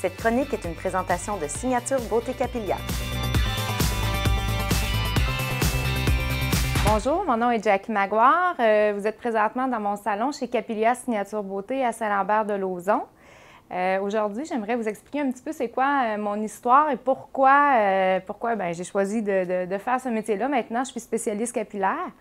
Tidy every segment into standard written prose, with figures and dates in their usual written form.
Cette chronique est une présentation de Signature Beauté Capillaire. Bonjour, mon nom est Jackie Maguire. Vous êtes présentement dans mon salon chez Capillaire Signature Beauté à Saint-Lambert-de-Lauzon. Aujourd'hui, j'aimerais vous expliquer un petit peu c'est quoi mon histoire et pourquoi j'ai choisi de faire ce métier-là. Maintenant, je suis spécialiste capillaire.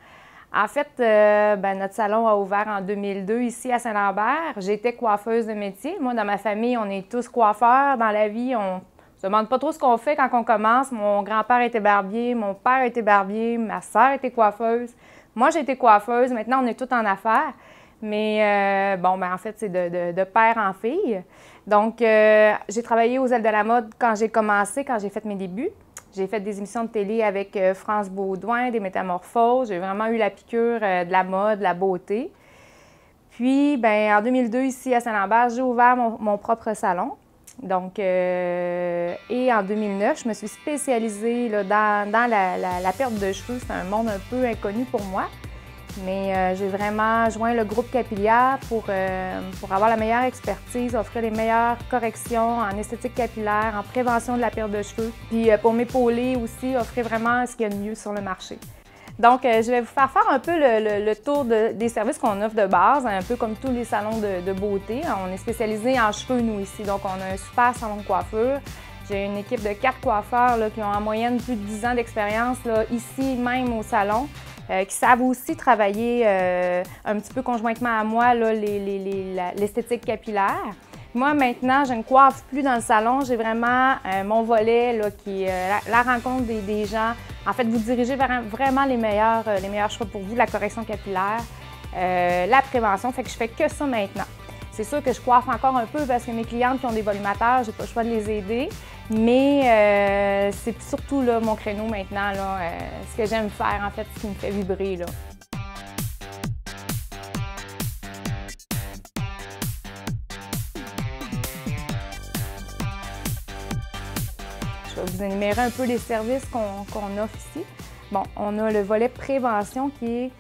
En fait, notre salon a ouvert en 2002 ici à Saint-Lambert. J'étais coiffeuse de métier. Moi, dans ma famille, on est tous coiffeurs. Dans la vie, on ne se demande pas trop ce qu'on fait quand on commence. Mon grand-père était barbier, mon père était barbier, ma sœur était coiffeuse. Moi, j'ai été coiffeuse. Maintenant, on est tous en affaires. Mais en fait, c'est de père en fille. Donc, j'ai travaillé aux Ailes de la mode quand j'ai commencé, quand j'ai fait mes débuts. J'ai fait des émissions de télé avec France Baudouin, des Métamorphoses. J'ai vraiment eu la piqûre de la mode, de la beauté. Puis, en 2002, ici à Saint-Lambert, j'ai ouvert mon propre salon. Donc, et en 2009, je me suis spécialisée là, dans la perte de cheveux. C'est un monde un peu inconnu pour moi. Mais j'ai vraiment joint le groupe Capillaire pour avoir la meilleure expertise, offrir les meilleures corrections en esthétique capillaire, en prévention de la perte de cheveux. Puis pour m'épauler aussi, offrir vraiment ce qu'il y a de mieux sur le marché. Donc, je vais vous faire un peu le tour des services qu'on offre de base, un peu comme tous les salons de beauté. On est spécialisé en cheveux, nous, ici. Donc, on a un super salon de coiffure. J'ai une équipe de 4 coiffeurs là, qui ont en moyenne plus de 10 ans d'expérience ici, même au salon. Qui savent aussi travailler un petit peu conjointement à moi l'esthétique capillaire. Moi, maintenant, je ne coiffe plus dans le salon. J'ai vraiment mon volet là, qui est la rencontre des gens. En fait, vous dirigez vers vraiment les meilleurs choix pour vous, la correction capillaire, la prévention. Fait que je fais que ça maintenant. C'est sûr que je coiffe encore un peu parce que mes clientes qui ont des volumateurs, j'ai pas le choix de les aider. Mais c'est surtout là, mon créneau maintenant, là, ce que j'aime faire, en fait, ce qui me fait vibrer. Là. Je vais vous énumérer un peu les services qu'on offre ici. Bon, on a le volet prévention qui est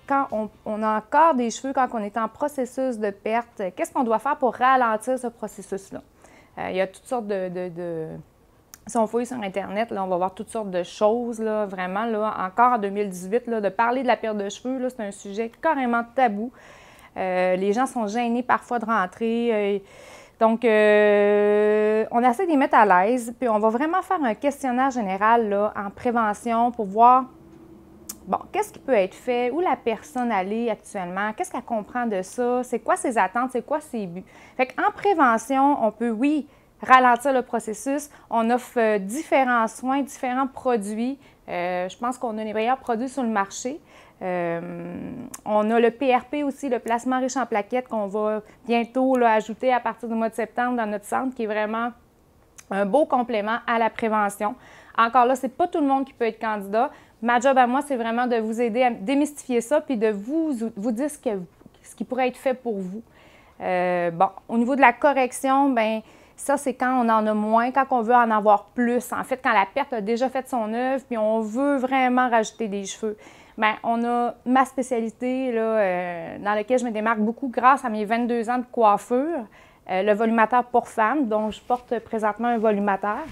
quand on a encore des cheveux, quand on est en processus de perte, qu'est-ce qu'on doit faire pour ralentir ce processus-là? Il y a toutes sortes Si on fouille sur Internet, là, on va voir toutes sortes de choses, là, vraiment, là, encore en 2018, là, de parler de la perte de cheveux, c'est un sujet carrément tabou. Les gens sont gênés parfois de rentrer. Donc, on essaie de les mettre à l'aise, puis on va vraiment faire un questionnaire général là, en prévention pour voir qu'est-ce qui peut être fait, où la personne allait actuellement, qu'est-ce qu'elle comprend de ça, c'est quoi ses attentes, c'est quoi ses buts. Fait qu'en prévention, on peut, oui, ralentir le processus. On offre différents soins, différents produits. Je pense qu'on a les meilleurs produits sur le marché. On a le PRP aussi, le placement riche en plaquettes, qu'on va bientôt là, ajouter à partir du mois de septembre dans notre centre, qui est vraiment un beau complément à la prévention. Encore là, ce n'est pas tout le monde qui peut être candidat. Ma job à moi, c'est vraiment de vous aider à démystifier ça puis de vous dire ce qui pourrait être fait pour vous. Au niveau de la correction, ça, c'est quand on en a moins, quand on veut en avoir plus. En fait, quand la perte a déjà fait son œuvre puis on veut vraiment rajouter des cheveux. On a ma spécialité là, dans laquelle je me démarque beaucoup grâce à mes 22 ans de coiffure, le volumateur pour femmes, dont je porte présentement un volumateur.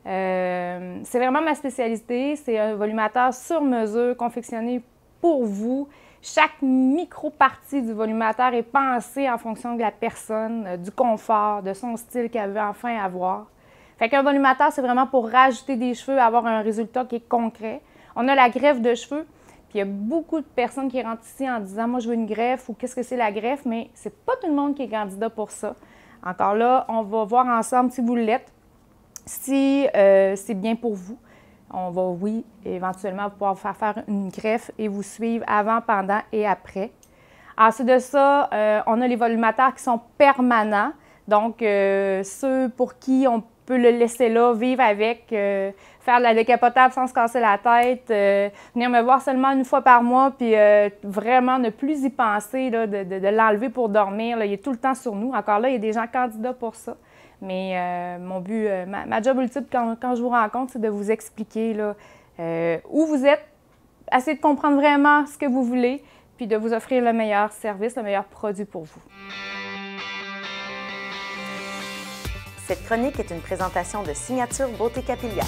C'est vraiment ma spécialité. C'est un volumateur sur mesure, confectionné pour vous. Chaque micro-partie du volumateur est pensée en fonction de la personne, du confort, de son style qu'elle veut enfin avoir. Fait qu'un volumateur, c'est vraiment pour rajouter des cheveux, avoir un résultat qui est concret. On a la greffe de cheveux. Puis il y a beaucoup de personnes qui rentrent ici en disant « Moi, je veux une greffe » ou « Qu'est-ce que c'est la greffe? » Mais c'est pas tout le monde qui est candidat pour ça. Encore là, on va voir ensemble si vous l'êtes, si c'est bien pour vous. On va, oui, éventuellement pouvoir faire une greffe et vous suivre avant, pendant et après. Ensuite de ça, on a les volumateurs qui sont permanents. Donc, ceux pour qui on peut le laisser là, vivre avec, faire de la décapotable sans se casser la tête, venir me voir seulement une fois par mois, puis vraiment ne plus y penser, là, de l'enlever pour dormir. Là, il est tout le temps sur nous. Encore là, il y a des gens candidats pour ça. Mais mon but, ma job ultime quand je vous rencontre, c'est de vous expliquer là, où vous êtes, essayer de comprendre vraiment ce que vous voulez, puis de vous offrir le meilleur service, le meilleur produit pour vous. Cette chronique est une présentation de Signature Beauté Capillaire.